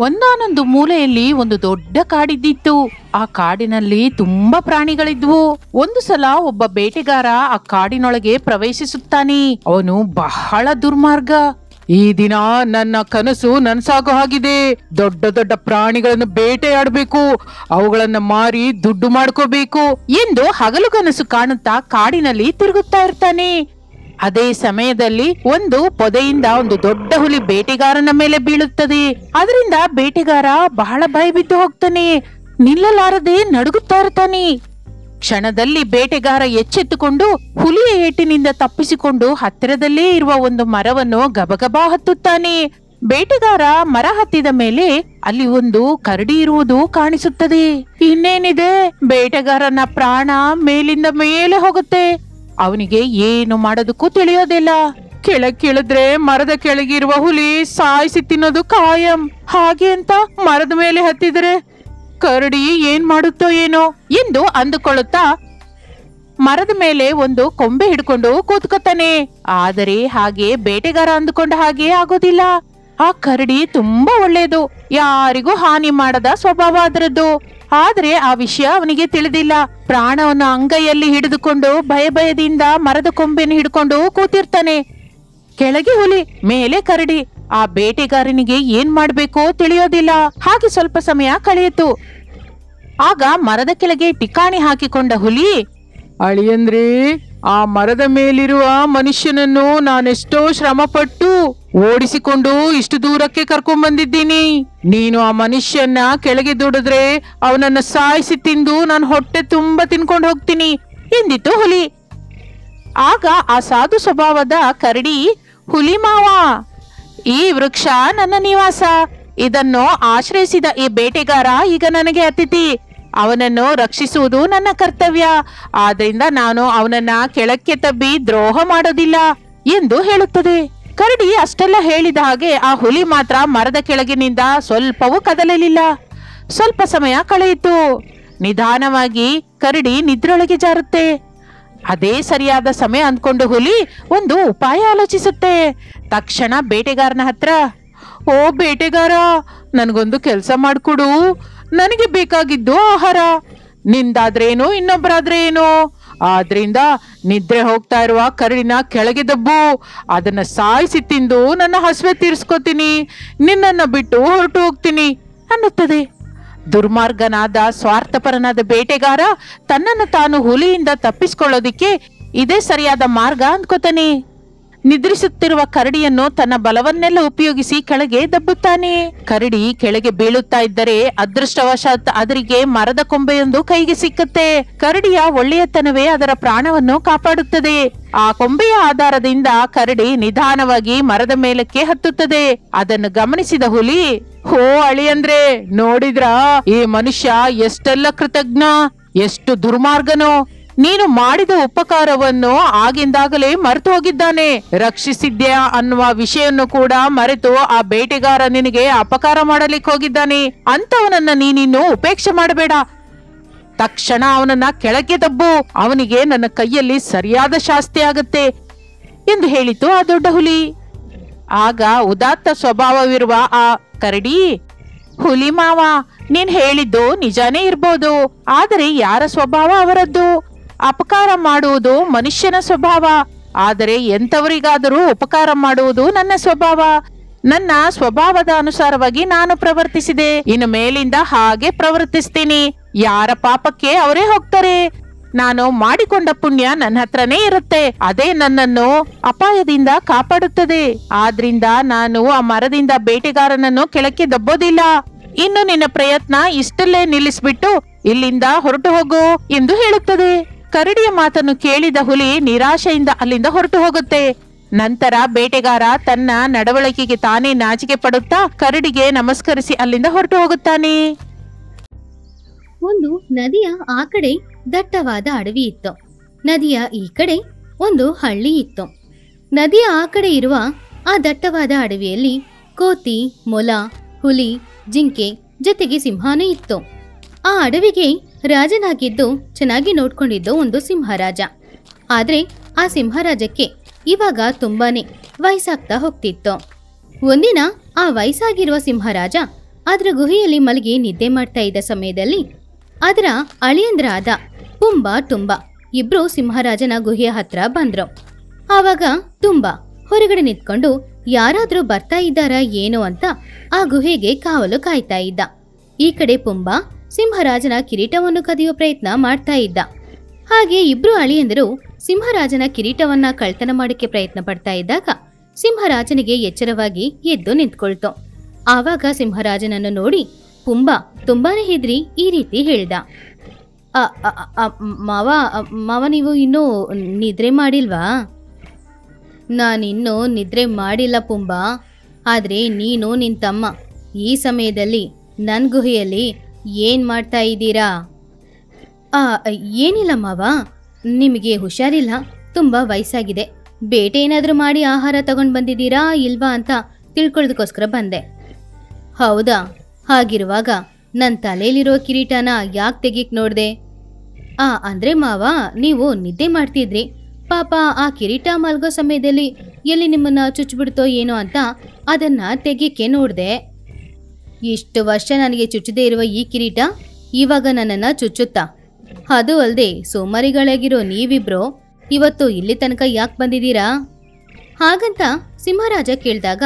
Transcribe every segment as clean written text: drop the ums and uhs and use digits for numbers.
ಒಂದಾನೊಂದು ಮೂಲೆಯಲ್ಲಿ ಒಂದು ದೊಡ್ಡ ಕಾಡಿದ್ದಿತ್ತು. ಆ ಕಾಡಿನಲ್ಲಿ ತುಂಬಾ ಪ್ರಾಣಿಗಳಿದ್ವು. ಒಂದು ಸಲ ಒಬ್ಬ ಬೇಟೆಗಾರ ಆ ಕಾಡಿನೊಳಗೆ ಪ್ರವೇಶಿಸುತ್ತಾನೆ. ಅವನು ಬಹಳ ದುರ್ಮಾರ್ಗ. ಈ ದಿನ ನನ್ನ ಕನಸು ನನಸಾಗೋ ಹಾಗಿದೆ. ದೊಡ್ಡ ದೊಡ್ಡ ಪ್ರಾಣಿಗಳನ್ನು ಬೇಟೆಯಾಡಬೇಕು, ಅವುಗಳನ್ನ ಮಾರಿ ದುಡ್ಡು ಮಾಡ್ಕೋಬೇಕು ಎಂದು ಹಗಲು ಕನಸು ಕಾಣುತ್ತಾ ಕಾಡಿನಲ್ಲಿ ತಿರುಗುತ್ತಾ ಇರ್ತಾನೆ. ಅದೇ ಸಮಯದಲ್ಲಿ ಒಂದು ಪೊದೆಯಿಂದ ಒಂದು ದೊಡ್ಡ ಹುಲಿ ಬೇಟೆಗಾರನ ಮೇಲೆ ಬೀಳುತ್ತದೆ. ಅದರಿಂದ ಬೇಟೆಗಾರ ಬಹಳ ಭಯಬಿದ್ದು ಹೋಗ್ತಾನೆ. ನಿಲ್ಲಲಾರದೆ ನಡುಗುತ್ತಾ ಇರ್ತಾನೆ. ಕ್ಷಣದಲ್ಲಿ ಬೇಟೆಗಾರ ಎಚ್ಚೆತ್ತುಕೊಂಡು ಹುಲಿಯ ಏಟಿನಿಂದ ತಪ್ಪಿಸಿಕೊಂಡು ಹತ್ತಿರದಲ್ಲೇ ಇರುವ ಒಂದು ಮರವನ್ನು ಗಬಗಬಾ ಹತ್ತುತ್ತಾನೆ. ಬೇಟೆಗಾರ ಮರ ಹತ್ತಿದ ಮೇಲೆ ಅಲ್ಲಿ ಒಂದು ಕರಡಿ ಇರುವುದು ಕಾಣಿಸುತ್ತದೆ. ಇನ್ನೇನಿದೆ, ಬೇಟೆಗಾರನ ಪ್ರಾಣ ಮೇಲಿಂದ ಮೇಲೆ ಹೋಗುತ್ತೆ. ಅವನಿಗೆ ಏನು ಮಾಡೋದಕ್ಕೂ ತಿಳಿಯೋದಿಲ್ಲ. ಕೆಳಗಿಳಿದ್ರೆ ಮರದ ಕೆಳಗಿರುವ ಹುಲಿ ಸಾಯಿಸಿ ತಿನ್ನೋದು ಕಾಯಂ. ಹಾಗೆ ಅಂತ ಮರದ ಮೇಲೆ ಹತ್ತಿದ್ರೆ ಕರಡಿ ಏನ್ ಮಾಡುತ್ತೋ ಏನೋ ಎಂದು ಅಂದುಕೊಳ್ಳುತ್ತಾ ಮರದ ಮೇಲೆ ಒಂದು ಕೊಂಬೆ ಹಿಡ್ಕೊಂಡು ಕೂತ್ಕೊತಾನೆ. ಆದರೆ ಹಾಗೆ ಬೇಟೆಗಾರ ಅಂದುಕೊಂಡ ಹಾಗೆ ಆಗೋದಿಲ್ಲ. ಆ ಕರಡಿ ತುಂಬಾ ಒಳ್ಳೆಯದು, ಯಾರಿಗೂ ಹಾನಿ ಮಾಡದ ಸ್ವಭಾವ ಅದರದ್ದು. ಆದ್ರೆ ಆ ವಿಷಯ ಅವನಿಗೆ ತಿಳಿದಿಲ್ಲ. ಪ್ರಾಣವನ್ನು ಅಂಗೈಯಲ್ಲಿ ಹಿಡಿದುಕೊಂಡು ಭಯದಿಂದ ಮರದ ಕೊಂಬೆಯನ್ನು ಹಿಡ್ಕೊಂಡು ಕೂತಿರ್ತಾನೆ. ಕೆಳಗೆ ಹುಲಿ, ಮೇಲೆ ಕರಡಿ. ಆ ಬೇಟೆಗಾರನಿಗೆ ಏನ್ ಮಾಡ್ಬೇಕೋ ತಿಳಿಯೋದಿಲ್ಲ. ಹಾಗೆ ಸ್ವಲ್ಪ ಸಮಯ ಕಳೆಯಿತು. ಆಗ ಮರದ ಕೆಳಗೆ ಟಿಕಾಣಿ ಹಾಕಿಕೊಂಡ ಹುಲಿ, ಅಳಿಯಂದ್ರೆ, ಆ ಮರದ ಮೇಲಿರುವ ಮನುಷ್ಯನನ್ನು ನಾನೆಷ್ಟೋ ಶ್ರಮಪಟ್ಟು ಓಡಿಸಿಕೊಂಡು ಇಷ್ಟು ದೂರಕ್ಕೆ ಕರ್ಕೊಂಡ್ ಬಂದಿದ್ದೀನಿ. ನೀನು ಆ ಮನುಷ್ಯನ ಕೆಳಗೆ ದುಡಿದ್ರೆ ಅವನನ್ನ ಸಾಯಿಸಿ ತಿಂದು ನಾನು ಹೊಟ್ಟೆ ತುಂಬಾ ತಿನ್ಕೊಂಡು ಹೋಗ್ತೀನಿ ಎಂದಿತ್ತು ಹುಲಿ. ಆಗ ಆ ಸಾಧು ಸ್ವಭಾವದ ಕರಡಿ, ಹುಲಿ ಮಾವ, ಈ ವೃಕ್ಷ ನನ್ನ ನಿವಾಸ. ಇದನ್ನು ಆಶ್ರಯಿಸಿದ ಈ ಬೇಟೆಗಾರ ಈಗ ನನಗೆ ಅತಿಥಿ. ಅವನನ್ನು ರಕ್ಷಿಸುವುದು ನನ್ನ ಕರ್ತವ್ಯ. ಆದ್ರಿಂದ ನಾನು ಅವನನ್ನ ಕೆಳಕ್ಕೆ ತಬ್ಬಿ ದ್ರೋಹ ಮಾಡೋದಿಲ್ಲ ಎಂದು ಹೇಳುತ್ತದೆ. ಕರಡಿ ಅಷ್ಟೆಲ್ಲ ಹೇಳಿದ ಹಾಗೆ ಆ ಹುಲಿ ಮಾತ್ರ ಮರದ ಕೆಳಗಿನಿಂದ ಸ್ವಲ್ಪವೂ ಕದಲಲಿಲ್ಲ. ಸ್ವಲ್ಪ ಸಮಯ ಕಳೆಯಿತು. ನಿಧಾನವಾಗಿ ಕರಡಿ ನಿದ್ರೊಳಗೆ ಜಾರುತ್ತೆ. ಅದೇ ಸರಿಯಾದ ಸಮಯ ಅಂದ್ಕೊಂಡು ಹುಲಿ ಒಂದು ಉಪಾಯ ಆಲೋಚಿಸುತ್ತೆ. ತಕ್ಷಣ ಬೇಟೆಗಾರನ ಹತ್ರ, ಓ ಬೇಟೆಗಾರ, ನನಗೊಂದು ಕೆಲಸ ಮಾಡ್ಕೊಡು. ನನಗೆ ಬೇಕಾಗಿದ್ದು ಆಹಾರ. ನಿಂದಾದ್ರೇನು, ಇನ್ನೊಬ್ಬರಾದ್ರೆ ಏನು. ಆದ್ರಿಂದ ನಿದ್ರೆ ಹೋಗ್ತಾ ಇರುವ ಕರಡಿನ ಕೆಳಗೆ ದಬ್ಬು. ಅದನ್ನ ಸಾಯಿಸಿ ತಿಂದು ನನ್ನ ಹಸಿವೆ ತೀರಿಸ್ಕೋತೀನಿ. ನಿನ್ನನ್ನ ಬಿಟ್ಟು ಹೊರಟು ಹೋಗ್ತೀನಿ ಅನ್ನುತ್ತದೆ. ದುರ್ಮಾರ್ಗನಾದ ಸ್ವಾರ್ಥಪರನಾದ ಬೇಟೆಗಾರ ತನ್ನನ್ನು ತಾನು ಹುಲಿಯಿಂದ ತಪ್ಪಿಸ್ಕೊಳ್ಳೋದಿಕ್ಕೆ ಇದೇ ಸರಿಯಾದ ಮಾರ್ಗ ಅಂದ್ಕೋತಾನೆ. ನಿದ್ರಿಸುತ್ತಿರುವ ಕರಡಿಯನ್ನು ತನ್ನ ಬಲವನ್ನೆಲ್ಲ ಉಪಯೋಗಿಸಿ ಕೆಳಗೆ ದಬ್ಬುತ್ತಾನೆ. ಕರಡಿ ಕೆಳಗೆ ಬೀಳುತ್ತಾ ಇದ್ದರೆ ಅದೃಷ್ಟವಶಾತ್ ಅದರಿಗೆ ಮರದ ಕೊಂಬೆಯೊಂದು ಕೈಗೆ ಸಿಕ್ಕುತ್ತೆ. ಕರಡಿಯ ಒಳ್ಳೆಯತನವೇ ಅದರ ಪ್ರಾಣವನ್ನು ಕಾಪಾಡುತ್ತದೆ. ಆ ಕೊಂಬೆಯ ಆಧಾರದಿಂದ ಕರಡಿ ನಿಧಾನವಾಗಿ ಮರದ ಮೇಲಕ್ಕೆ ಹತ್ತುತ್ತದೆ. ಅದನ್ನು ಗಮನಿಸಿದ ಹುಲಿ, ಹೋ ಅಳಿಯಂದ್ರೆ, ನೋಡಿದ್ರಾ ಈ ಮನುಷ್ಯ ಎಷ್ಟೆಲ್ಲ ಕೃತಜ್ಞ, ಎಷ್ಟು ದುರ್ಮಾರ್ಗನೋ. ನೀನು ಮಾಡಿದ ಉಪಕಾರವನ್ನು ಆಗಿಂದಾಗಲೇ ಮರೆತು ಹೋಗಿದ್ದಾನೆ. ರಕ್ಷಿಸಿದ್ಯಾ ಅನ್ನುವ ವಿಷಯನ್ನು ಕೂಡ ಮರೆತು ಆ ಬೇಟೆಗಾರ ನಿನಗೆ ಅಪಕಾರ ಮಾಡಲಿಕ್ಕೆ ಹೋಗಿದ್ದಾನೆ. ಅಂತವನನ್ನ ನೀನಿನ್ನು ಉಪೇಕ್ಷೆ ಮಾಡಬೇಡ. ತಕ್ಷಣ ಅವನನ್ನ ಕೆಳಗೆ ದಬ್ಬು. ಅವನಿಗೆ ನನ್ನ ಕೈಯಲ್ಲಿ ಸರಿಯಾದ ಶಾಸ್ತಿ ಆಗತ್ತೆ ಎಂದು ಹೇಳಿತು ಆ ದೊಡ್ಡ ಹುಲಿ. ಆಗ ಉದಾತ್ತ ಸ್ವಭಾವವಿರುವ ಆ ಕರಡಿ, ಹುಲಿ ಮಾವ, ನೀನ್ ಹೇಳಿದ್ದು ನಿಜಾನೇ ಇರ್ಬೋದು. ಆದರೆ ಯಾರ ಸ್ವಭಾವ ಅವರದ್ದು. ಅಪಕಾರ ಮಾಡುವುದು ಮನುಷ್ಯನ ಸ್ವಭಾವ. ಆದರೆ ಎಂತವರಿಗಾದರೂ ಉಪಕಾರ ಮಾಡುವುದು ನನ್ನ ಸ್ವಭಾವ. ನನ್ನ ಸ್ವಭಾವದ ಅನುಸಾರವಾಗಿ ನಾನು ಪ್ರವರ್ತಿಸಿದೆ. ಇನ್ನು ಮೇಲಿಂದ ಹಾಗೆ ಪ್ರವರ್ತಿಸ್ತೀನಿ. ಯಾರ ಪಾಪಕ್ಕೆ ಅವರೇ ಹೋಗ್ತಾರೆ. ನಾನು ಮಾಡಿಕೊಂಡ ಪುಣ್ಯ ನನ್ನ ಹತ್ರನೇ ಇರುತ್ತೆ. ಅದೇ ನನ್ನನ್ನು ಅಪಾಯದಿಂದ ಕಾಪಾಡುತ್ತದೆ. ಆದ್ರಿಂದ ನಾನು ಆ ಮರದಿಂದ ಬೇಟೆಗಾರನನ್ನು ಕೆಳಕ್ಕೆ ದಬ್ಬೋದಿಲ್ಲ. ಇನ್ನು ನಿನ್ನ ಪ್ರಯತ್ನ ಇಷ್ಟಲ್ಲೇ ನಿಲ್ಲಿಸ್ಬಿಟ್ಟು ಇಲ್ಲಿಂದ ಹೊರಟು ಹೋಗು ಎಂದು ಹೇಳುತ್ತದೆ. ಕರಡಿಯ ಮಾತನ್ನು ಕೇಳಿದ ಹುಲಿ ನಿರಾಶೆಯಿಂದ ಅಲ್ಲಿಂದ ಹೊರಟು ಹೋಗುತ್ತೆ. ನಂತರ ಬೇಟೆಗಾರ ತನ್ನ ನಡವಳಿಕೆಗೆ ತಾನೇ ನಾಚಿಕೆ ಪಡುತ್ತಾ ಕರಡಿಗೆ ನಮಸ್ಕರಿಸಿ ಅಲ್ಲಿಂದ ಹೊರಟು ಹೋಗುತ್ತಾನೆ. ಒಂದು ನದಿಯ ಆ ಕಡೆ ದಟ್ಟವಾದ ಅಡವಿ ಇತ್ತು. ನದಿಯ ಈ ಕಡೆ ಒಂದು ಹಳ್ಳಿ ಇತ್ತು. ನದಿಯ ಆ ಕಡೆ ಇರುವ ಆ ದಟ್ಟವಾದ ಅಡವಿಯಲ್ಲಿ ಕೋತಿ, ಮೊಲ, ಹುಲಿ, ಜಿಂಕೆ ಜೊತೆಗೆ ಸಿಂಹನೂ ಇತ್ತು. ಆ ಅಡವಿಗೆ ರಾಜನಾಗಿದ್ದು ಚೆನ್ನಾಗಿ ನೋಡ್ಕೊಂಡಿದ್ದು ಒಂದು ಸಿಂಹರಾಜ. ಆದ್ರೆ ಆ ಸಿಂಹರಾಜಕ್ಕೆ ಇವಾಗ ತುಂಬಾನೇ ವಯಸ್ಸಾಗ್ತಾ ಹೋಗ್ತಿತ್ತು. ಒಂದಿನ ಆ ವಯಸ್ಸಾಗಿರುವ ಸಿಂಹರಾಜ ಅದರ ಗುಹೆಯಲ್ಲಿ ಮಲಗಿ ನಿದ್ದೆ ಮಾಡ್ತಾ ಇದ್ದ ಸಮಯದಲ್ಲಿ ಅದರ ಅಳಿಯಂದ್ರಾದ ಪುಂಬ ತುಂಬ ಇಬ್ರು ಸಿಂಹರಾಜನ ಗುಹೆಯ ಹತ್ರ ಬಂದ್ರು. ಆವಾಗ ತುಂಬ ಹೊರಗಡೆ ನಿಂತ್ಕೊಂಡು ಯಾರಾದ್ರೂ ಬರ್ತಾ ಇದ್ದಾರಾ ಏನೋ ಅಂತ ಆ ಗುಹೆಗೆ ಕಾವಲು ಕಾಯ್ತಾ ಇದ್ದ. ಈ ಕಡೆ ಪುಂಬ ಸಿಂಹರಾಜನ ಕಿರೀಟವನ್ನು ಕದಿಯುವ ಪ್ರಯತ್ನ ಮಾಡ್ತಾ ಇದ್ದ. ಹಾಗೆ ಇಬ್ರು ಅಳಿಯಂದರು ಸಿಂಹರಾಜನ ಕಿರೀಟವನ್ನ ಕಳ್ತನ ಮಾಡಕ್ಕೆ ಪ್ರಯತ್ನ ಪಡ್ತಾ ಇದ್ದಾಗ ಸಿಂಹರಾಜನಿಗೆ ಎಚ್ಚರವಾಗಿ ಎದ್ದು ನಿಂತ್ಕೊಳ್ತು. ಆವಾಗ ಸಿಂಹರಾಜನನ್ನು ನೋಡಿ ಪುಂಬ ತುಂಬಾನೇ ಹೆದ್ರಿ ಈ ರೀತಿ ಹೇಳ್ದ, ಮಾವ ಮಾವ ನೀವು ಇನ್ನೂ ನಿದ್ರೆ ಮಾಡಿಲ್ವಾ? ನಾನಿನ್ನೂ ನಿದ್ರೆ ಮಾಡಿಲ್ಲ ಪುಂಬ, ಆದ್ರೆ ನೀನು ನಿನ್ ತಮ್ಮ ಈ ಸಮಯದಲ್ಲಿ ನನ್ನ ಗುಹೆಯಲ್ಲಿ ಏನ್ ಮಾಡ್ತಾ ಇದ್ದೀರಾ? ಏನಿಲ್ಲ ಮಾವ, ನಿಮಗೆ ಹುಷಾರಿಲ್ಲ, ತುಂಬಾ ವಯಸ್ಸಾಗಿದೆ, ಬೇಟೆ ಏನಾದ್ರೂ ಮಾಡಿ ಆಹಾರ ತಗೊಂಡು ಬಂದಿದ್ದೀರಾ ಇಲ್ವಾ ಅಂತ ತಿಳ್ಕೊಳ್ಳೋದಕ್ಕೋಸ್ಕರ ಬಂದೆ. ಹೌದಾ? ಹಾಗಿರುವಾಗ ನನ್ನ ತಲೆಯಲ್ಲಿರೋ ಕಿರೀಟನ ಯಾಕೆ ತೆಗಿಕ್ ನೋಡ್ದೆ? ಅಂದ್ರೆ ಮಾವ, ನೀವು ನಿದ್ದೆ ಮಾಡ್ತಿದ್ರಿ, ಪಾಪ ಆ ಕಿರೀಟ ಮಲ್ಗೋ ಸಮಯದಲ್ಲಿ ಎಲ್ಲಿ ನಿಮ್ಮನ್ನ ಚುಚ್ಚಿಬಿಡ್ತೋ ಏನೋ ಅಂತ ಅದನ್ನ ತೆಗಿಕ್ಕೆ ನೋಡ್ದೆ. ಇಷ್ಟು ವರ್ಷ ನನಗೆ ಚುಚ್ಚದೇ ಇರುವ ಈ ಕಿರೀಟ ಇವಾಗ ನನ್ನನ್ನ ಚುಚ್ಚುತ್ತಾ? ಅದು ಅಲ್ಲದೆ ಸೋಮಾರಿಗಳಾಗಿರೋ ನೀವಿಬ್ರು ಇವತ್ತು ಇಲ್ಲಿ ತನಕ ಯಾಕೆ ಬಂದಿದ್ದೀರಾ? ಹಾಗಂತ ಸಿಂಹರಾಜ ಕೇಳಿದಾಗ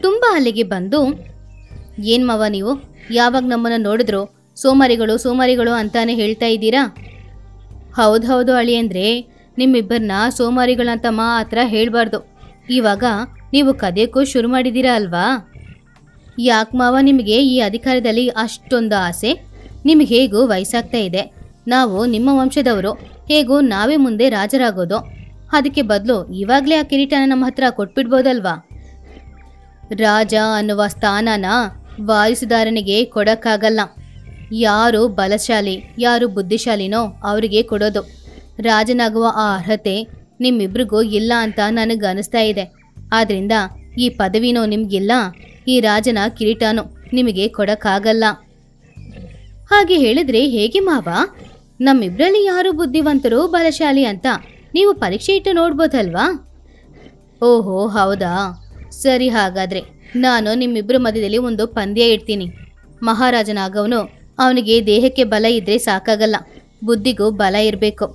ತುಂಬಾ ಅಲ್ಲಿಗೆ ಬಂದು, ಏನ್ ಮಾವ ನೀವು ಯಾವಾಗ ನಮ್ಮನ್ನ ನೋಡಿದ್ರು ಸೋಮಾರಿಗಳು ಸೋಮಾರಿಗಳು ಅಂತಾನೆ ಹೇಳ್ತಾ ಇದ್ದೀರಾ? ಹೌದು ಅಳಿಯಂದ್ರೆ, ನಿಮ್ಮಿಬ್ಬರನ್ನ ಸೋಮಾರಿಗಳಂತ ಮಾತ್ರ ಹೇಳ್ಬಾರ್ದು. ಇವಾಗ ನೀವು ಕದಿಯೋಕ್ಕೂ ಶುರು ಮಾಡಿದ್ದೀರಾ ಅಲ್ವಾ? ಯಾಕೆ ಮಾವ ನಿಮಗೆ ಈ ಅಧಿಕಾರದಲ್ಲಿ ಅಷ್ಟೊಂದು ಆಸೆ? ನಿಮಗೆ ಹೇಗೂ ವಯಸ್ಸಾಗ್ತಾ ಇದೆ, ನಾವು ನಿಮ್ಮ ವಂಶದವರು, ಹೇಗೂ ನಾವೇ ಮುಂದೆ ರಾಜರಾಗೋದು. ಅದಕ್ಕೆ ಬದಲು ಇವಾಗಲೇ ಆ ಕಿರೀಟನ ನಮ್ಮ ಹತ್ರ ಕೊಟ್ಬಿಡ್ಬೋದಲ್ವಾ? ರಾಜ ಅನ್ನುವ ಸ್ಥಾನನ ವಾರಸುದಾರನಿಗೆ ಕೊಡಕ್ಕಾಗಲ್ಲ. ಯಾರು ಬಲಶಾಲಿ ಯಾರು ಬುದ್ಧಿಶಾಲಿನೋ ಅವರಿಗೆ ಕೊಡೋದು. ರಾಜನಾಗುವ ಆ ಅರ್ಹತೆ ನಿಮ್ಮಿಬ್ರಿಗೂ ಇಲ್ಲ ಅಂತ ನನಗೆ ಅನಿಸ್ತಾ ಇದೆ. ಆದ್ರಿಂದ ಈ ಪದವಿನೋ ನಿಮ್ಗಿಲ್ಲ, ಈ ರಾಜನ ಕಿರೀಟನೋ ನಿಮಗೆ ಕೊಡಕ್ಕಾಗಲ್ಲ. ಹಾಗೆ ಹೇಳಿದ್ರೆ ಹೇಗೆ ಮಾವ? ನಮ್ಮಿಬ್ರಲ್ಲಿ ಯಾರು ಬುದ್ಧಿವಂತರು ಬಲಶಾಲಿ ಅಂತ ನೀವು ಪರೀಕ್ಷೆ ಇಟ್ಟು ನೋಡ್ಬೋದಲ್ವಾ? ಓಹೋ ಹೌದಾ, ಸರಿ, ಹಾಗಾದ್ರೆ ನಾನು ನಿಮ್ಮಿಬ್ರ ಮಧ್ಯದಲ್ಲಿ ಒಂದು ಪಂದ್ಯ ಇಡ್ತೀನಿ. ಮಹಾರಾಜನಾಗವನು ಅವನಿಗೆ ದೇಹಕ್ಕೆ ಬಲ ಇದ್ರೆ ಸಾಕಾಗಲ್ಲ, ಬುದ್ಧಿಗೂ ಬಲ ಇರಬೇಕು.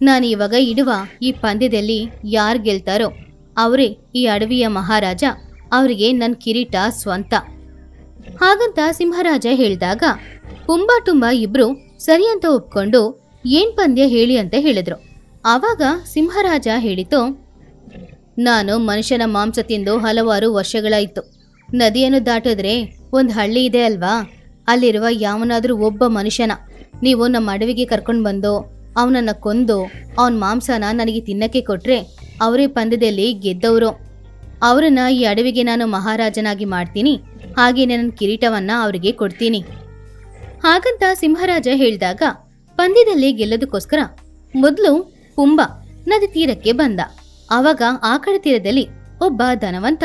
ನಾನು ಇವಾಗ ಇಡುವ ಈ ಪಂದ್ಯದಲ್ಲಿ ಯಾರು ಗೆಲ್ತಾರೋ ಅವರೇ ಈ ಅಡವಿಯ ಮಹಾರಾಜ, ಅವರಿಗೆ ನನ್ನ ಕಿರೀಟ ಸ್ವಂತ. ಹಾಗಂತ ಸಿಂಹರಾಜ ಹೇಳಿದಾಗ ಪುಂಬ ತುಂಬ ಇಬ್ರು ಸರಿ ಅಂತ ಒಪ್ಕೊಂಡು ಏನ್ ಪಂದ್ಯ ಹೇಳಿ ಅಂತ ಹೇಳಿದ್ರು. ಆವಾಗ ಸಿಂಹರಾಜ ಹೇಳಿತು, ನಾನು ಮನುಷ್ಯನ ಮಾಂಸ ತಿಂದು ಹಲವಾರು ವರ್ಷಗಳಾಯಿತು. ನದಿಯನ್ನು ದಾಟಿದ್ರೆ ಒಂದು ಹಳ್ಳಿ ಇದೆ ಅಲ್ವಾ, ಅಲ್ಲಿರುವ ಯಾವನಾದ್ರೂ ಒಬ್ಬ ಮನುಷ್ಯನ ನೀವು ನಮ್ಮ ಅಡವಿಗೆ ಕರ್ಕೊಂಡು ಬಂದು ಅವನನ್ನ ಕೊಂದು ಅವನ ಮಾಂಸನ ನನಗೆ ತಿನ್ನಕ್ಕೆ ಕೊಟ್ರೆ ಅವರೇ ಪಂದ್ಯದಲ್ಲಿ ಗೆದ್ದವರು. ಅವರನ್ನ ಈ ಅಡವಿಗೆ ನಾನು ಮಹಾರಾಜನಾಗಿ ಮಾಡ್ತೀನಿ, ಹಾಗೆ ನನ್ನ ಕಿರೀಟವನ್ನ ಅವರಿಗೆ ಕೊಡ್ತೀನಿ. ಹಾಗಂತ ಸಿಂಹರಾಜ ಹೇಳಿದಾಗ ಪಂದ್ಯದಲ್ಲಿ ಗೆಲ್ಲೋದಕ್ಕೋಸ್ಕರ ಮೊದಲು ಪುಂಬ ನದಿ ತೀರಕ್ಕೆ ಬಂದ. ಆವಾಗ ಆ ಕಡೆ ತೀರದಲ್ಲಿ ಒಬ್ಬ ಧನವಂತ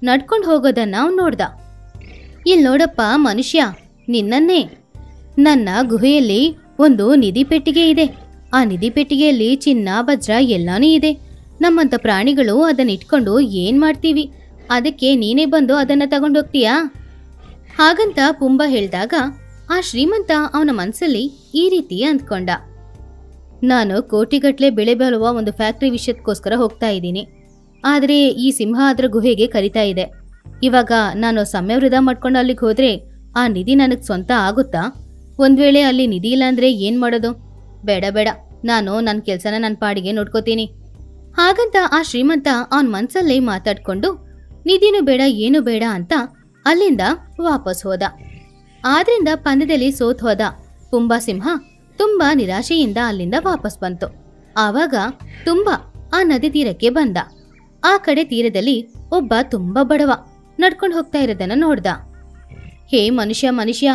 ನಡ್ಕೊಂಡು ಹೋಗೋದನ್ನ ಅವ್ನು ನೋಡ್ದ. ಇಲ್ಲಿ ನೋಡಪ್ಪ ಮನುಷ್ಯ, ನಿನ್ನನ್ನೇ. ನನ್ನ ಗುಹೆಯಲ್ಲಿ ಒಂದು ನಿಧಿ ಪೆಟ್ಟಿಗೆ ಇದೆ. ಆ ನಿಧಿ ಪೆಟ್ಟಿಗೆಯಲ್ಲಿ ಚಿನ್ನ ವಜ್ರ ಎಲ್ಲಾನೂ ಇದೆ. ನಮ್ಮಂತ ಪ್ರಾಣಿಗಳು ಅದನ್ನ ಇಟ್ಕೊಂಡು ಏನ್ ಮಾಡ್ತೀವಿ? ಅದಕ್ಕೆ ನೀನೇ ಬಂದು ಅದನ್ನ ತಗೊಂಡೋಗ್ತೀಯಾ? ಹಾಗಂತ ಪುಂಬ ಹೇಳಿದಾಗ ಆ ಶ್ರೀಮಂತ ಅವನ ಮನಸ್ಸಲ್ಲಿ ಈ ರೀತಿ ಅಂದ್ಕೊಂಡ, ನಾನು ಕೋಟಿಗಟ್ಲೆ ಬೆಳೆ ಬಾಳುವ ಒಂದು ಫ್ಯಾಕ್ಟ್ರಿ ವಿಷಯಕ್ಕೋಸ್ಕರ ಹೋಗ್ತಾ ಇದ್ದೀನಿ. ಆದರೆ ಈ ಸಿಂಹ ಅದರ ಗುಹೆಗೆ ಕರಿತಾ ಇದೆ. ಇವಾಗ ನಾನು ಸಮಯವೃದ್ಧ ಮಾಡ್ಕೊಂಡು ಅಲ್ಲಿಗೆ ಹೋದ್ರೆ ಆ ನಿಧಿ ನನಗೆ ಸ್ವಂತ ಆಗುತ್ತಾ? ಒಂದ್ ವೇಳೆ ಅಲ್ಲಿ ನಿಧಿ ಇಲ್ಲ ಅಂದ್ರೆ ಏನ್ ಮಾಡೋದು? ಬೇಡ, ನಾನು ನನ್ನ ಕೆಲಸನ ನನ್ನ ಪಾಡಿಗೆ ನೋಡ್ಕೋತೀನಿ. ಹಾಗಂತ ಆ ಶ್ರೀಮಂತ ಅವನ ಮನ್ಸಲ್ಲೇ ಮಾತಾಡ್ಕೊಂಡು ನಿಧಿನೂ ಬೇಡ ಏನು ಬೇಡ ಅಂತ ಅಲ್ಲಿಂದ ವಾಪಸ್ ಹೋದ. ಆದ್ರಿಂದ ಪಂದ್ಯದಲ್ಲಿ ಸೋತ್ ಹೋದ ಪುಂಬ ಸಿಂಹ ತುಂಬಾ ನಿರಾಶೆಯಿಂದ ಅಲ್ಲಿಂದ ವಾಪಸ್ ಬಂತು. ಆವಾಗ ತುಂಬಾ ಆ ನದಿ ತೀರಕ್ಕೆ ಬಂದ. ಆ ಕಡೆ ತೀರದಲ್ಲಿ ಒಬ್ಬ ತುಂಬಾ ಬಡವ ನಡ್ಕೊಂಡು ಹೋಗ್ತಾ ಇರೋದನ್ನ ನೋಡ್ದ. ಹೇ ಮನುಷ್ಯ,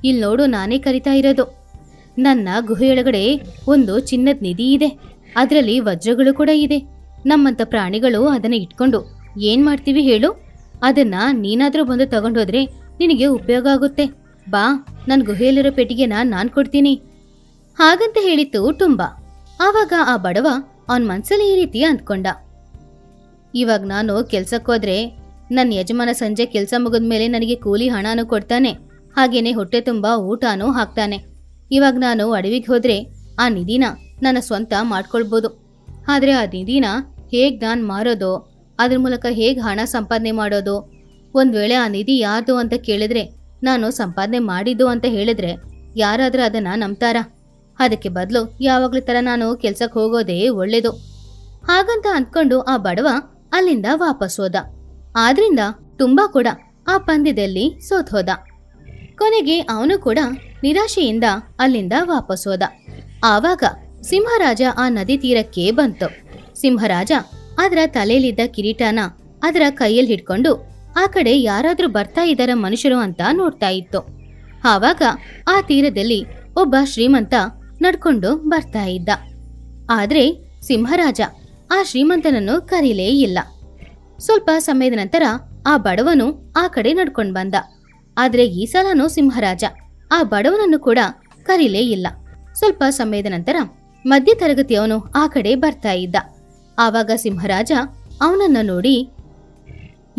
ಇಲ್ಲಿ ನೋಡು, ನಾನೇ ಕರಿತಾ ಇರೋದು. ನನ್ನ ಗುಹೆಯೊಳಗಡೆ ಒಂದು ಚಿನ್ನದ ನಿಧಿ ಇದೆ, ಅದರಲ್ಲಿ ವಜ್ರಗಳು ಕೂಡ ಇದೆ. ನಮ್ಮಂತ ಪ್ರಾಣಿಗಳು ಅದನ್ನ ಇಟ್ಕೊಂಡು ಏನ್ ಮಾಡ್ತೀವಿ ಹೇಳು? ಅದನ್ನ ನೀನಾದ್ರೂ ಬಂದು ತಗೊಂಡೋದ್ರೆ ನಿನಗೆ ಉಪಯೋಗ ಆಗುತ್ತೆ. ಬಾ, ನನ್ನ ಗುಹೆಯಲ್ಲಿರೋ ಪೆಟ್ಟಿಗೆನ ನಾನ್ ಕೊಡ್ತೀನಿ. ಹಾಗಂತ ಹೇಳಿತ್ತು ತುಂಬಾ. ಆವಾಗ ಆ ಬಡವ ಅವನ್ ಮನ್ಸಲ್ಲಿ ಈ ರೀತಿ ಅಂದ್ಕೊಂಡ, ಇವಾಗ ನಾನು ಕೆಲ್ಸಕ್ಕೋದ್ರೆ ನನ್ನ ಯಜಮಾನ ಸಂಜೆ ಕೆಲಸ ಮುಗಿದ್ಮೇಲೆ ನನಗೆ ಕೂಲಿ ಹಣನೂ ಕೊಡ್ತಾನೆ, ಹಾಗೇನೆ ಹೊಟ್ಟೆ ತುಂಬಾ ಊಟನೂ ಹಾಕ್ತಾನೆ. ಇವಾಗ ನಾನು ಅಡವಿಗೆ ಹೋದ್ರೆ ಆ ನಿಧಿನ ನನ್ನ ಸ್ವಂತ ಮಾಡ್ಕೊಳ್ಬೋದು. ಆದ್ರೆ ಆ ನಿಧಿನ ಹೇಗ್ ನಾನು ಮಾರೋದು, ಅದ್ರ ಮೂಲಕ ಹೇಗ್ ಹಣ ಸಂಪಾದನೆ ಮಾಡೋದು? ಒಂದ್ ವೇಳೆ ಆ ನಿಧಿ ಯಾರ್ದು ಅಂತ ಕೇಳಿದ್ರೆ, ನಾನು ಸಂಪಾದನೆ ಮಾಡಿದ್ದು ಅಂತ ಹೇಳಿದ್ರೆ ಯಾರಾದ್ರೂ ಅದನ್ನ ನಂಬ್ತಾರಾ? ಅದಕ್ಕೆ ಬದಲು ಯಾವಾಗ್ಲೂ ತರ ನಾನು ಕೆಲ್ಸಕ್ಕೆ ಹೋಗೋದೇ ಒಳ್ಳೇದು. ಹಾಗಂತ ಅಂದ್ಕೊಂಡು ಆ ಬಡವ ಅಲ್ಲಿಂದ ವಾಪಸ್ ಹೋದ. ಆದ್ರಿಂದ ತುಂಬಾ ಕೂಡ ಆ ಪಂದ್ಯದಲ್ಲಿ ಸೋತ್ ಹೋದ. ಕೊನೆಗೆ ಅವನು ಕೂಡ ನಿರಾಶೆಯಿಂದ ಅಲ್ಲಿಂದ ವಾಪಸ್ ಹೋದ. ಆವಾಗ ಸಿಂಹರಾಜ ಆ ನದಿ ತೀರಕ್ಕೆ ಬಂತು. ಸಿಂಹರಾಜ ಅದರ ತಲೆಯಲ್ಲಿದ್ದ ಕಿರೀಟನ ಅದರ ಕೈಯಲ್ಲಿ ಹಿಡ್ಕೊಂಡು ಆ ಕಡೆ ಯಾರಾದ್ರೂ ಬರ್ತಾ ಇದ್ದಾರ ಮನುಷ್ಯರು ಅಂತ ನೋಡ್ತಾ ಇತ್ತು. ಆವಾಗ ಆ ತೀರದಲ್ಲಿ ಒಬ್ಬ ಶ್ರೀಮಂತ ನಡ್ಕೊಂಡು ಬರ್ತಾ ಇದ್ದ. ಆದ್ರೆ ಸಿಂಹರಾಜ ಆ ಶ್ರೀಮಂತನನ್ನು ಕರೀಲೇ ಇಲ್ಲ. ಸ್ವಲ್ಪ ಸಮಯದ ನಂತರ ಆ ಬಡವನು ಆ ಕಡೆ ನಡ್ಕೊಂಡು ಬಂದ. ಆದ್ರೆ ಈ ಸಲನೂ ಸಿಂಹರಾಜ ಆ ಬಡವನನ್ನು ಕೂಡ ಕರೀಲೇ ಇಲ್ಲ. ಸ್ವಲ್ಪ ಸಮಯದ ನಂತರ ಮಧ್ಯ ತರಗತಿಯವನು ಆ ಕಡೆ ಬರ್ತಾ ಇದ್ದ. ಆವಾಗ ಸಿಂಹರಾಜ ಅವನನ್ನ ನೋಡಿ,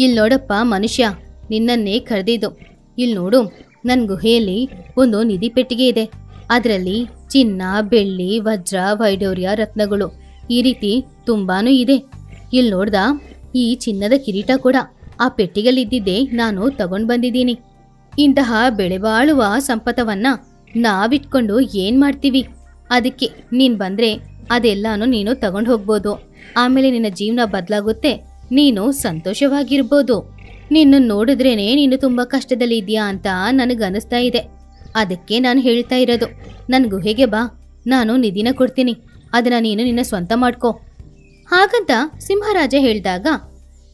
ಇಲ್ ನೋಡಪ್ಪ ಮನುಷ್ಯ, ನಿನ್ನನ್ನೇ ಕರೆದಿದ್ದು. ಇಲ್ ನೋಡು, ನನ್ ಗುಹೆಯಲ್ಲಿ ಒಂದು ನಿಧಿ ಪೆಟ್ಟಿಗೆ ಇದೆ. ಅದರಲ್ಲಿ ಚಿನ್ನ, ಬೆಳ್ಳಿ, ವಜ್ರ, ವೈಡೂರ್ಯ, ರತ್ನಗಳು ಈ ರೀತಿ ತುಂಬಾನು ಇದೆ. ಇಲ್ ನೋಡ್ದ, ಈ ಚಿನ್ನದ ಕಿರೀಟ ಕೂಡ ಆ ಪೆಟ್ಟಿಗೆಲಿದ್ದಿದ್ದೆ ನಾನು ತಗೊಂಡ್ ಬಂದಿದ್ದೀನಿ. ಇಂತಹ ಬೆಳೆಬಾಳುವ ಸಂಪತ್ತವನ್ನ ನಾವಿಟ್ಕೊಂಡು ಏನ್ ಮಾಡ್ತೀವಿ? ಅದಕ್ಕೆ ನೀನ್ ಬಂದ್ರೆ ಅದೆಲ್ಲಾನು ನೀನು ತಗೊಂಡು ಹೋಗ್ಬೋದು. ಆಮೇಲೆ ನಿನ್ನ ಜೀವನ ಬದಲಾಗುತ್ತೆ, ನೀನು ಸಂತೋಷವಾಗಿರ್ಬೋದು. ನಿನ್ನ ನೋಡಿದ್ರೇನೆ ನೀನು ತುಂಬಾ ಕಷ್ಟದಲ್ಲಿ ಇದೆಯಾ ಅಂತ ನನಗನ್ನಿಸ್ತಾ ಇದೆ. ಅದಕ್ಕೆ ನಾನು ಹೇಳ್ತಾ ಇರೋದು, ನನ್ ಗುಹೆಗೆ ಬಾ, ನಾನು ನಿಧಿನ ಕೊಡ್ತೀನಿ, ಅದನ್ನ ನೀನು ನಿನ್ನ ಸ್ವಂತ ಮಾಡ್ಕೋ. ಹಾಗಂತ ಸಿಂಹರಾಜ ಹೇಳಿದಾಗ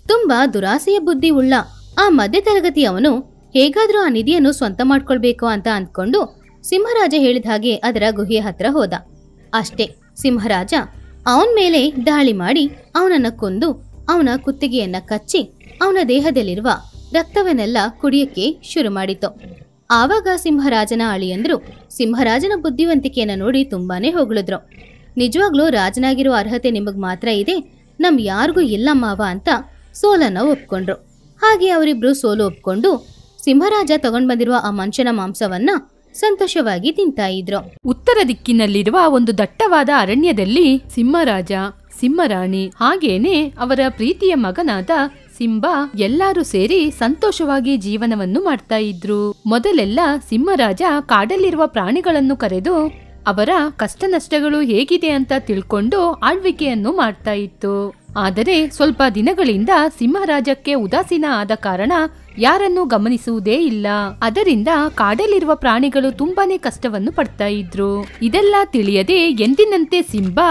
ತುಂಬಾ ದುರಾಸೆಯ ಬುದ್ಧಿ ಉಳ್ಳ ಆ ಮಧ್ಯ ತರಗತಿಯವನು ಹೇಗಾದ್ರೂ ಆ ನಿಧಿಯನ್ನು ಸ್ವಂತ ಮಾಡ್ಕೊಳ್ಬೇಕು ಅಂತ ಅಂದ್ಕೊಂಡು ಸಿಂಹರಾಜ ಹೇಳಿದ ಹಾಗೆ ಅದರ ಗುಹೆಯ ಹತ್ರ ಹೋದ. ಅಷ್ಟೇ, ಸಿಂಹರಾಜ ಅವನ ಮೇಲೆ ದಾಳಿ ಮಾಡಿ ಅವನನ್ನ ಕೊಂದು ಅವನ ಕುತ್ತಿಗೆಯನ್ನ ಕಚ್ಚಿ ಅವನ ದೇಹದಲ್ಲಿರುವ ರಕ್ತವನ್ನೆಲ್ಲ ಕುಡಿಯಕ್ಕೆ ಶುರು ಮಾಡಿತು. ಆವಾಗ ಸಿಂಹರಾಜನ ಅಳಿಯಂದ್ರು ಸಿಂಹರಾಜನ ಬುದ್ಧಿವಂತಿಕೆಯನ್ನ ನೋಡಿ ತುಂಬಾನೇ ಹೊಗಳಿದ್ರು. ನಿಜವಾಗ್ಲೂ ರಾಜನಾಗಿರೋ ಅರ್ಹತೆ ನಿಮಗ್ ಮಾತ್ರ ಇದೆ, ನಮ್ ಯಾರಿಗೂ ಇಲ್ಲ ಮಾವ ಅಂತ ಸೋಲನ್ನ ಒಪ್ಕೊಂಡ್ರು. ಹಾಗೆ ಅವರಿಬ್ರು ಸೋಲು ಒಪ್ಕೊಂಡು ಸಿಂಹರಾಜ ತಗೊಂಡ್ ಬಂದಿರುವ ಆ ಮನುಷ್ಯನ ಮಾಂಸವನ್ನ ಸಂತೋಷವಾಗಿ ತಿಂತಾ ಇದ್ರು. ಉತ್ತರ ದಿಕ್ಕಿನಲ್ಲಿರುವ ಒಂದು ದಟ್ಟವಾದ ಅರಣ್ಯದಲ್ಲಿ ಸಿಂಹರಾಜ, ಸಿಂಹರಾಣಿ ಹಾಗೇನೆ ಅವರ ಪ್ರೀತಿಯ ಮಗನಾದ ಸಿಂಬಾ ಎಲ್ಲರೂ ಸೇರಿ ಸಂತೋಷವಾಗಿ ಜೀವನವನ್ನು ಮಾಡ್ತಾ ಇದ್ರು. ಮೊದಲೆಲ್ಲ ಸಿಂಹರಾಜ ಕಾಡಲ್ಲಿರುವ ಪ್ರಾಣಿಗಳನ್ನು ಕರೆದು ಅವರ ಕಷ್ಟ ನಷ್ಟಗಳು ಹೇಗಿದೆ ಅಂತ ತಿಳ್ಕೊಂಡು ಆಳ್ವಿಕೆಯನ್ನು ಮಾಡ್ತಾ ಇತ್ತು. ಆದರೆ ಸ್ವಲ್ಪ ದಿನಗಳಿಂದ ಸಿಂಹರಾಜಕ್ಕೆ ಉದಾಸೀನ ಆದ ಕಾರಣ ಯಾರನ್ನೂ ಗಮನಿಸುವುದೇ ಇಲ್ಲ. ಅದರಿಂದ ಕಾಡಲ್ಲಿರುವ ಪ್ರಾಣಿಗಳು ತುಂಬಾನೇ ಕಷ್ಟವನ್ನು ಪಡ್ತಾ ಇದ್ರು. ಇದೆಲ್ಲ ತಿಳಿಯದೆ ಎಂದಿನಂತೆ ಸಿಂಬಾ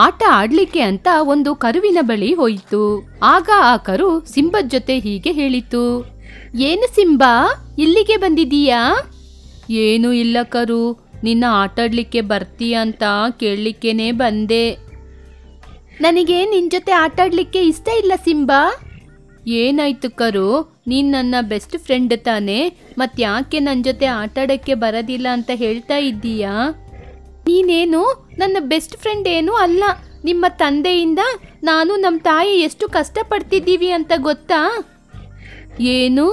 ಆಟ ಆಡ್ಲಿಕ್ಕೆ ಅಂತ ಒಂದು ಕರುವಿನ ಬಳಿ ಹೋಯಿತು. ಆಗ ಆ ಕರು ಸಿಂಬದ ಜೊತೆ ಹೀಗೆ ಹೇಳಿತು, ಏನು ಸಿಂಬಾ, ಇಲ್ಲಿಗೆ ಬಂದಿದೀಯಾ? ಏನು ಇಲ್ಲ ಕರು, ನಿನ್ನ ಆಟಾಡ್ಲಿಕ್ಕೆ ಬರ್ತೀಯ ಅಂತ ಕೇಳಲಿಕ್ಕೇನೆ ಬಂದೆ. ನನಗೆ ನಿನ್ ಜೊತೆ ಆಟಾಡ್ಲಿಕ್ಕೆ ಇಷ್ಟ ಇಲ್ಲ ಸಿಂಬಾ. ಏನಾಯ್ತು ಕರು, ನೀನ್ ನನ್ನ ಬೆಸ್ಟ್ ಫ್ರೆಂಡ್ ತಾನೆ, ಮತ್ತ್ಯಾಕೆ ನನ್ನ ಜೊತೆ ಆಟಾಡಕ್ಕೆ ಬರೋದಿಲ್ಲ ಅಂತ ಹೇಳ್ತಾ ಇದ್ದೀಯಾ? ನೀನೇನು ನನ್ನ ಬೆಸ್ಟ್ ಫ್ರೆಂಡ್ ಏನೂ ಅಲ್ಲ. ನಿಮ್ಮ ತಂದೆಯಿಂದ ನಾನು ನಮ್ಮ ತಾಯಿ ಎಷ್ಟು ಕಷ್ಟಪಡ್ತಿದ್ದೀವಿ ಅಂತ ಗೊತ್ತಾ? ಏನು,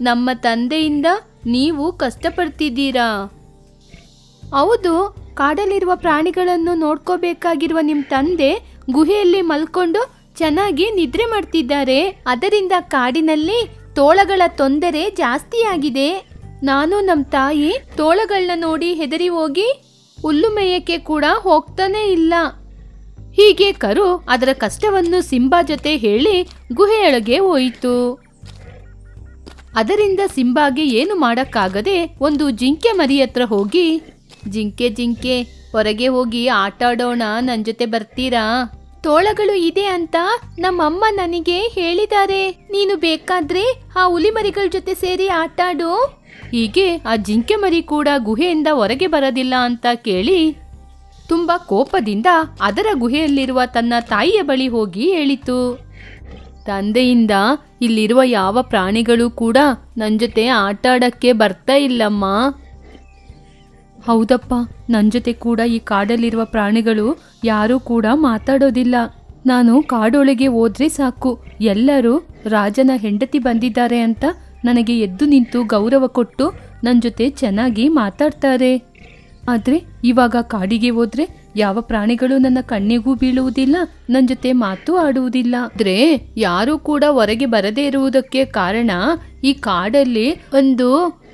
ನಮ್ಮ ತಂದೆಯಿಂದ ನೀವು ಕಷ್ಟಪಡ್ತಿದ್ದೀರಾ? ಹೌದು, ಕಾಡಲ್ಲಿರುವ ಪ್ರಾಣಿಗಳನ್ನು ನೋಡ್ಕೋಬೇಕಾಗಿರುವ ನಿಮ್ಮ ತಂದೆ ಗುಹೆಯಲ್ಲಿ ಮಲ್ಕೊಂಡು ಚೆನ್ನಾಗಿ ನಿದ್ರೆ ಮಾಡ್ತಿದ್ದಾರೆ. ಅದರಿಂದ ಕಾಡಿನಲ್ಲಿ ತೋಳಗಳ ತೊಂದರೆ ಜಾಸ್ತಿ ಆಗಿದೆ. ನಾನು ನಮ್ಮ ತಾಯಿ ತೋಳಗಳನ್ನ ನೋಡಿ ಹೆದರಿ ಹೋಗಿ ಹುಲ್ಲು ಮೇಯಕ್ಕೆ ಕೂಡ ಹೋಗ್ತಾನೆ ಇಲ್ಲ. ಹೀಗೆ ಕರು ಅದರ ಕಷ್ಟವನ್ನು ಸಿಂಬಾ ಜೊತೆ ಹೇಳಿ ಗುಹೆಯೊಳಗೆ ಹೋಯಿತು. ಅದರಿಂದ ಸಿಂಬಾಗೆ ಏನು ಮಾಡಕ್ಕಾಗದೆ ಒಂದು ಜಿಂಕೆ ಮರಿ ಹತ್ರ ಹೋಗಿ, ಜಿಂಕೆ ಜಿಂಕೆ ಹೊರಗೆ ಹೋಗಿ ಆಟ ಆಡೋಣ, ನನ್ನ ಜೊತೆ ಬರ್ತೀರಾ? ತೋಳಗಳು ಇದೆ ಅಂತ ನಮ್ಮಮ್ಮ ನನಗೆ ಹೇಳಿದ್ದಾರೆ, ನೀನು ಬೇಕಾದ್ರೆ ಆ ಹುಲಿ ಮರಿಗಳ ಜೊತೆ ಸೇರಿ ಆಟಾಡು. ಹೀಗೆ ಆ ಜಿಂಕೆ ಮರಿ ಕೂಡ ಗುಹೆಯಿಂದ ಹೊರಗೆ ಬರೋದಿಲ್ಲ ಅಂತ ಕೇಳಿ ತುಂಬಾ ಕೋಪದಿಂದ ಅದರ ಗುಹೆಯಲ್ಲಿರುವ ತನ್ನ ತಾಯಿಯ ಬಳಿ ಹೋಗಿ ಹೇಳಿತು, ತಂದೆಯಿಂದ ಇಲ್ಲಿರುವ ಯಾವ ಪ್ರಾಣಿಗಳು ಕೂಡ ನನ್ನ ಜೊತೆ ಆಟ ಆಡಕ್ಕೆ ಬರ್ತಾ ಇಲ್ಲಮ್ಮ. ಹೌದಪ್ಪ, ನನ್ನ ಜೊತೆ ಕೂಡ ಈ ಕಾಡಲ್ಲಿರುವ ಪ್ರಾಣಿಗಳು ಯಾರೂ ಕೂಡ ಮಾತಾಡೋದಿಲ್ಲ. ನಾನು ಕಾಡೊಳಗೆ ಹೋದ್ರೆ ಸಾಕು, ಎಲ್ಲರೂ ರಾಜನ ಹೆಂಡತಿ ಬಂದಿದ್ದಾರೆ ಅಂತ ನನಗೆ ಎದ್ದು ನಿಂತು ಗೌರವ ಕೊಟ್ಟು ನನ್ ಜೊತೆ ಚೆನ್ನಾಗಿ ಮಾತಾಡ್ತಾರೆ. ಆದ್ರೆ ಇವಾಗ ಕಾಡಿಗೆ ಹೋದ್ರೆ ಯಾವ ಪ್ರಾಣಿಗಳು ನನ್ನ ಕಣ್ಣಿಗೂ ಬೀಳುವುದಿಲ್ಲ, ನನ್ ಜೊತೆ ಮಾತು ಆಡುವುದಿಲ್ಲ. ಆದ್ರೆ ಯಾರು ಕೂಡ ಹೊರಗೆ ಬರದೇ ಇರುವುದಕ್ಕೆ ಕಾರಣ ಈ ಕಾಡಲ್ಲಿ ಒಂದು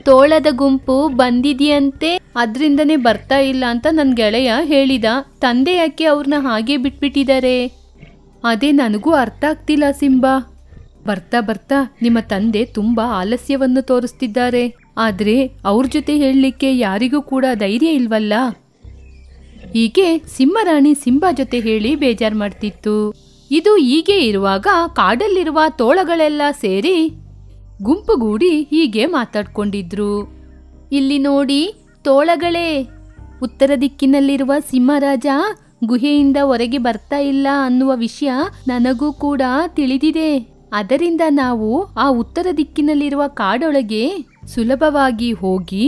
ತೋಳದ ಗುಂಪು ಬಂದಿದೆಯಂತೆ, ಅದ್ರಿಂದನೇ ಬರ್ತಾ ಇಲ್ಲ ಅಂತ ನನ್ ಗೆಳೆಯ ಹೇಳಿದ. ತಂದೆ ಯಾಕೆ ಅವ್ರನ್ನ ಹಾಗೆ ಬಿಟ್ಬಿಟ್ಟಿದ್ದಾರೆ? ಅದೇ ನನಗೂ ಅರ್ಥ ಆಗ್ತಿಲ್ಲ ಸಿಂಬಾ. ಬರ್ತಾ ಬರ್ತಾ ನಿಮ್ಮ ತಂದೆ ತುಂಬಾ ಆಲಸ್ಯವನ್ನು ತೋರಿಸ್ತಿದ್ದಾರೆ. ಆದ್ರೆ ಅವ್ರ ಜೊತೆ ಹೇಳಲಿಕ್ಕೆ ಯಾರಿಗೂ ಕೂಡ ಧೈರ್ಯ ಇಲ್ವಲ್ಲ. ಹೀಗೆ ಸಿಂಹರಾಣಿ ಸಿಂಬಾ ಜೊತೆ ಹೇಳಿ ಬೇಜಾರ್ ಮಾಡ್ತಿತ್ತು. ಇದು ಹೀಗೆ ಇರುವಾಗ ಕಾಡಲ್ಲಿರುವ ತೋಳಗಳೆಲ್ಲ ಸೇರಿ ಗುಂಪುಗೂಡಿ ಹೀಗೆ ಮಾತಾಡ್ಕೊಂಡಿದ್ರು. ಇಲ್ಲಿ ನೋಡಿ ತೋಳಗಳೇ, ಉತ್ತರ ದಿಕ್ಕಿನಲ್ಲಿರುವ ಸಿಂಹರಾಜ ಗುಹೆಯಿಂದ ಹೊರಗೆ ಬರ್ತಾ ಇಲ್ಲ ಅನ್ನುವ ವಿಷಯ ನನಗೂ ಕೂಡ ತಿಳಿದಿದೆ. ಅದರಿಂದ ನಾವು ಆ ಉತ್ತರ ದಿಕ್ಕಿನಲ್ಲಿರುವ ಕಾಡೊಳಗೆ ಸುಲಭವಾಗಿ ಹೋಗಿ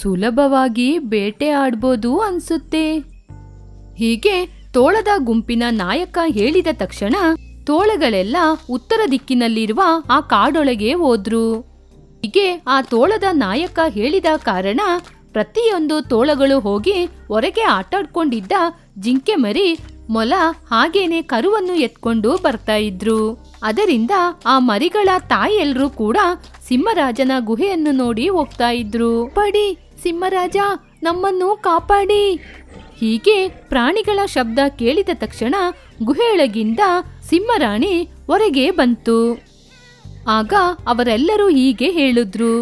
ಸುಲಭವಾಗಿ ಬೇಟೆ ಆಡ್ಬೋದು ಅನ್ಸುತ್ತೆ. ಹೀಗೆ ತೋಳದ ಗುಂಪಿನ ನಾಯಕ ಹೇಳಿದ ತಕ್ಷಣ ತೋಳಗಳೆಲ್ಲ ಉತ್ತರ ದಿಕ್ಕಿನಲ್ಲಿರುವ ಆ ಕಾಡೊಳಗೆ ಹೋದ್ರು. ಹೀಗೆ ಆ ತೋಳದ ನಾಯಕ ಹೇಳಿದ ಕಾರಣ ಪ್ರತಿಯೊಂದು ತೋಳಗಳು ಹೋಗಿ ಹೊರಗೆ ಆಟಾಡ್ಕೊಂಡಿದ್ದ ಜಿಂಕೆ ಮರಿ, ಮೊಲ ಹಾಗೇನೆ ಕರುವನ್ನು ಎತ್ಕೊಂಡು ಬರ್ತಾ ಇದ್ರು. ಅದರಿಂದ ಆ ಮರಿಗಳ ತಾಯಿಯೆಲ್ಲರೂ ಕೂಡ ಸಿಂಹರಾಜನ ಗುಹೆಯನ್ನು ನೋಡಿ ಹೋಗ್ತಾ ಇದ್ರು. ಪಡಿ ಸಿಂಹರಾಜ, ನಮ್ಮನ್ನು ಕಾಪಾಡಿ. ಹೀಗೆ ಪ್ರಾಣಿಗಳ ಶಬ್ದ ಕೇಳಿದ ತಕ್ಷಣ ಗುಹೆಯೊಳಗಿಂದ ಸಿಂಹರಾಣಿ ಹೊರಗೆ ಬಂತು. ಆಗ ಅವರೆಲ್ಲರೂ ಹೀಗೆ ಹೇಳಿದ್ರು,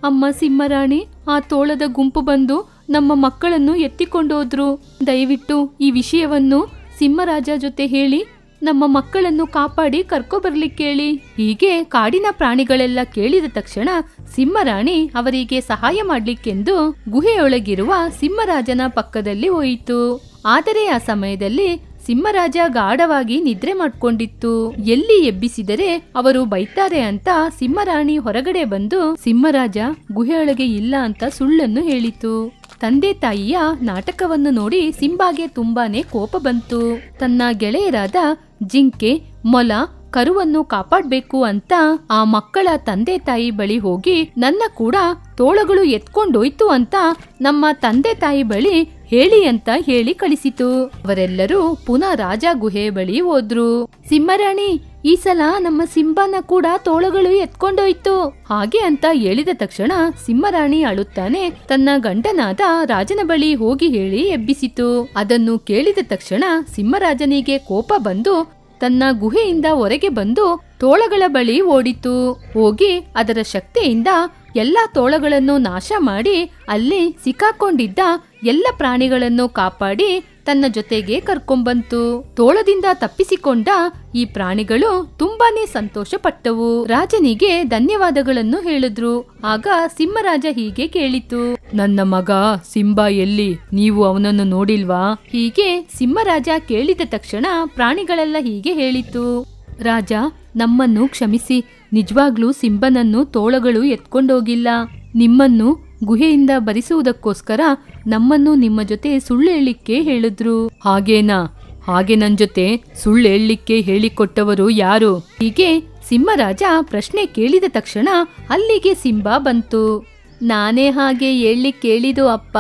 ಅಮ್ಮ ಸಿಂಹರಾಣಿ, ಆ ತೋಳದ ಗುಂಪು ಬಂದು ನಮ್ಮ ಮಕ್ಕಳನ್ನು ಎತ್ತಿಕೊಂಡೋದ್ರು. ದಯವಿಟ್ಟು ಈ ವಿಷಯವನ್ನು ಸಿಂಹರಾಜ ಜೊತೆ ಹೇಳಿ ನಮ್ಮ ಮಕ್ಕಳನ್ನು ಕಾಪಾಡಿ ಕರ್ಕೊಬರ್ಲಿಕ್ಕೆ ಹೇಳಿ. ಹೀಗೆ ಕಾಡಿನ ಪ್ರಾಣಿಗಳೆಲ್ಲ ಕೇಳಿದ ತಕ್ಷಣ ಸಿಂಹರಾಣಿ ಅವರಿಗೆ ಸಹಾಯ ಮಾಡ್ಲಿಕ್ಕೆಂದು ಗುಹೆಯೊಳಗಿರುವ ಸಿಂಹರಾಜನ ಪಕ್ಕದಲ್ಲಿ ಹೋಯಿತು. ಆದರೆ ಆ ಸಮಯದಲ್ಲಿ ಸಿಂಹರಾಜ ಗಾಢವಾಗಿ ನಿದ್ರೆ ಮಾಡ್ಕೊಂಡಿತ್ತು. ಎಲ್ಲಿ ಎಬ್ಬಿಸಿದರೆ ಅವರು ಬೈತಾರೆ ಅಂತ ಸಿಂಹರಾಣಿ ಹೊರಗಡೆ ಬಂದು ಸಿಂಹರಾಜ ಗುಹೆಯೊಳಗೆ ಇಲ್ಲ ಅಂತ ಸುಳ್ಳನ್ನು ಹೇಳಿತು. ತಂದೆ ತಾಯಿಯ ನಾಟಕವನ್ನು ನೋಡಿ ಸಿಂಬಾಗೆ ತುಂಬಾನೇ ಕೋಪ ಬಂತು. ತನ್ನ ಗೆಳೆಯರಾದ ಜಿಂಕೆ, ಮೊಲ, ಕರುವನ್ನು ಕಾಪಾಡ್ಬೇಕು ಅಂತ ಆ ಮಕ್ಕಳ ತಂದೆ ತಾಯಿ ಬಳಿ ಹೋಗಿ ನನ್ನ ಕೂಡ ತೋಳಗಳು ಎತ್ಕೊಂಡೋಯ್ತು ಅಂತ ನಮ್ಮ ತಂದೆ ತಾಯಿ ಬಳಿ ಹೇಳಿ ಅಂತ ಹೇಳಿ ಕಳಿಸಿತು. ಅವರೆಲ್ಲರೂ ಪುನಃ ರಾಜ ಗುಹೆ ಬಳಿ ಹೋದ್ರು. ಸಿಂಹರಾಣಿ, ಈ ಸಲ ನಮ್ಮ ಸಿಂಬಾನ ಕೂಡ ತೋಳಗಳು ಎತ್ಕೊಂಡೋಯ್ತು ಹಾಗೆ ಅಂತ ಹೇಳಿದ ತಕ್ಷಣ ಸಿಂಹರಾಣಿ ಅಳುತ್ತಾನೆ ತನ್ನ ಗಂಡನಾದ ರಾಜನ ಬಳಿ ಹೋಗಿ ಹೇಳಿ ಎಬ್ಬಿಸಿತು. ಅದನ್ನು ಕೇಳಿದ ತಕ್ಷಣ ಸಿಂಹರಾಜನಿಗೆ ಕೋಪ ಬಂದು ತನ್ನ ಗುಹೆಯಿಂದ ಹೊರಗೆ ಬಂದು ತೋಳಗಳ ಬಳಿ ಓಡಿತು. ಹೋಗಿ ಅದರ ಶಕ್ತಿಯಿಂದ ಎಲ್ಲ ತೋಳಗಳನ್ನು ನಾಶ ಮಾಡಿ ಅಲ್ಲಿ ಸಿಕ್ಕಾಕೊಂಡಿದ್ದ ಎಲ್ಲ ಪ್ರಾಣಿಗಳನ್ನು ಕಾಪಾಡಿ ತನ್ನ ಜೊತೆಗೆ ಕರ್ಕೊಂಡ್ಬಂತು. ತೋಳದಿಂದ ತಪ್ಪಿಸಿಕೊಂಡ ಈ ಪ್ರಾಣಿಗಳು ತುಂಬಾನೇ ಸಂತೋಷ ಪಟ್ಟವು. ರಾಜನಿಗೆ ಧನ್ಯವಾದಗಳನ್ನು ಹೇಳಿದ್ರು. ಆಗ ಸಿಂಹರಾಜ ಹೀಗೆ ಕೇಳಿತು, ನನ್ನ ಮಗ ಸಿಂಬಾ ಎಲ್ಲಿ? ನೀವು ಅವನನ್ನು ನೋಡಿಲ್ವಾ? ಹೀಗೆ ಸಿಂಹರಾಜ ಕೇಳಿದ ತಕ್ಷಣ ಪ್ರಾಣಿಗಳೆಲ್ಲ ಹೀಗೆ ಹೇಳಿತು, ರಾಜ, ನಮ್ಮನ್ನು ಕ್ಷಮಿಸಿ. ನಿಜವಾಗ್ಲೂ ಸಿಂಬನನ್ನು ತೋಳಗಳು ಎತ್ಕೊಂಡೋಗಿಲ್ಲ. ನಿಮ್ಮನ್ನು ಗುಹೆಯಿಂದ ಬರಿಸುವುದಕ್ಕೋಸ್ಕರ ನಮ್ಮನ್ನು ನಿಮ್ಮ ಜೊತೆ ಸುಳ್ಳು ಹೇಳಲಿಕ್ಕೆ ಹೇಳಿದ್ರು. ಹಾಗೇನಾ? ಹಾಗೆ ನನ್ ಜೊತೆ ಸುಳ್ಳು ಹೇಳಲಿಕ್ಕೆ ಹೇಳಿಕೊಟ್ಟವರು ಯಾರು? ಹೀಗೆ ಸಿಂಹರಾಜ ಪ್ರಶ್ನೆ ಕೇಳಿದ ತಕ್ಷಣ ಅಲ್ಲಿಗೆ ಸಿಂಬಾ ಬಂತು. ನಾನೇ ಹಾಗೆ ಹೇಳಲಿಕ್ಕೆ ಹೇಳಿದು ಅಪ್ಪ.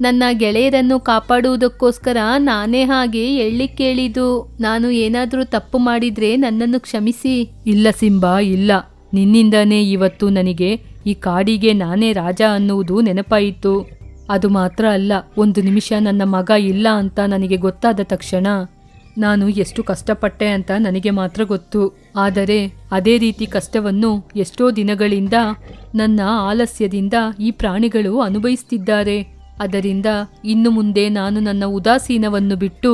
ನನ್ನ ಗೆಳೆಯರನ್ನು ಕಾಪಾಡುವುದಕ್ಕೋಸ್ಕರ ನಾನೇ ಹಾಗೆ ಹೇಳಲಿಕ್ಕೆ ಹೇಳಿದು. ನಾನು ಏನಾದ್ರೂ ತಪ್ಪು ಮಾಡಿದ್ರೆ ನನ್ನನ್ನು ಕ್ಷಮಿಸಿ. ಇಲ್ಲ ಸಿಂಬಾ, ಇಲ್ಲ. ನಿನ್ನಿಂದಾನೇ ಇವತ್ತು ನನಗೆ ಈ ಕಾಡಿಗೆ ನಾನೇ ರಾಜ ಅನ್ನುವುದು ನೆನಪಾಯಿತು. ಅದು ಮಾತ್ರ ಅಲ್ಲ, ಒಂದು ನಿಮಿಷ ನನ್ನ ಮಗ ಇಲ್ಲ ಅಂತ ನನಗೆ ಗೊತ್ತಾದ ತಕ್ಷಣ ನಾನು ಎಷ್ಟು ಕಷ್ಟಪಟ್ಟೆ ಅಂತ ನನಗೆ ಮಾತ್ರ ಗೊತ್ತು. ಆದರೆ ಅದೇ ರೀತಿ ಕಷ್ಟವನ್ನು ಎಷ್ಟೋ ದಿನಗಳಿಂದ ನನ್ನ ಆಲಸ್ಯದಿಂದ ಈ ಪ್ರಾಣಿಗಳು ಅನುಭವಿಸುತ್ತಿದ್ದಾರೆ. ಅದರಿಂದ ಇನ್ನು ಮುಂದೆ ನಾನು ನನ್ನ ಉದಾಸೀನವನ್ನು ಬಿಟ್ಟು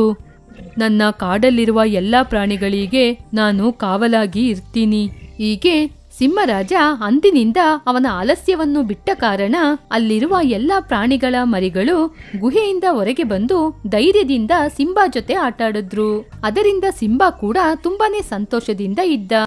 ನನ್ನ ಕಾಡಲ್ಲಿರುವ ಎಲ್ಲ ಪ್ರಾಣಿಗಳಿಗೆ ನಾನು ಕಾವಲಾಗಿ ಇರ್ತೀನಿ. ಹೀಗೆ ಸಿಂಹರಾಜ ಅಂದಿನಿಂದ ಅವನ ಆಲಸ್ಯವನ್ನು ಬಿಟ್ಟ ಕಾರಣ ಅಲ್ಲಿರುವ ಎಲ್ಲ ಪ್ರಾಣಿಗಳ ಮರಿಗಳು ಗುಹೆಯಿಂದ ಹೊರಗೆ ಬಂದು ಧೈರ್ಯದಿಂದ ಸಿಂಬಾ ಜೊತೆ ಆಟಾಡಿದ್ರು. ಅದರಿಂದ ಸಿಂಬಾ ಕೂಡ ತುಂಬಾನೇ ಸಂತೋಷದಿಂದ ಇದ್ದ.